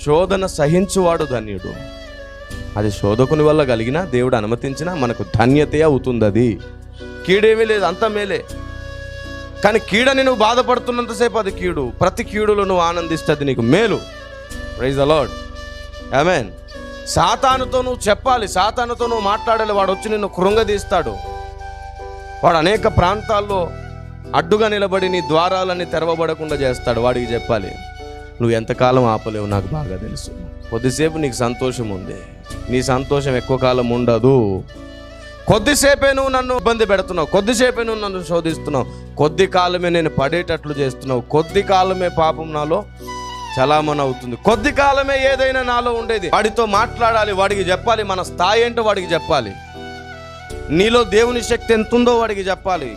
శోధన సహించువాడు ధన్యుడు. అది శోధకుని వల్ల కలిగిన, దేవుడు అనుమతించినా మనకు ధన్యతే అవుతుంది. అది కీడేమీ లేదు, అంత మేలే. కానీ కీడని నువ్వు బాధపడుతున్నంతసేపు అది కీడు. ప్రతి కీడులో నువ్వు ఆనందిస్తుంది నీకు మేలు. Praise the lord. ఆమేన్. సాతానుతో నువ్వు చెప్పాలి, సాతానుతో నువ్వు మాట్లాడాలి. వాడు వచ్చి నిన్ను కృంగదీస్తాడు. వాడు అనేక ప్రాంతాల్లో అడ్డుగా నిలబడి నీ ద్వారాలన్నీ తెరవబడకుండా చేస్తాడు. వాడికి చెప్పాలి, నువ్వు ఎంతకాలం ఆపలేవు నాకు బాగా తెలుసు. కొద్దిసేపు నీకు సంతోషం ఉంది, నీ సంతోషం ఎక్కువ కాలం ఉండదు. కొద్దిసేపే నువ్వు నన్ను ఇబ్బంది పెడుతున్నావు, కొద్దిసేపే నువ్వు నన్ను శోధిస్తున్నావు, కొద్ది కాలమే నేను పడేటట్లు చేస్తున్నావు, కొద్ది కాలమే పాపం నాలో చలామణి అవుతుంది, కొద్ది కాలమే ఏదైనా నాలో ఉండేది. వాడితో మాట్లాడాలి, వాడికి చెప్పాలి మన స్థాయి ఏంటో వాడికి చెప్పాలి, నీలో దేవుని శక్తి ఎంత ఉందో వాడికి చెప్పాలి.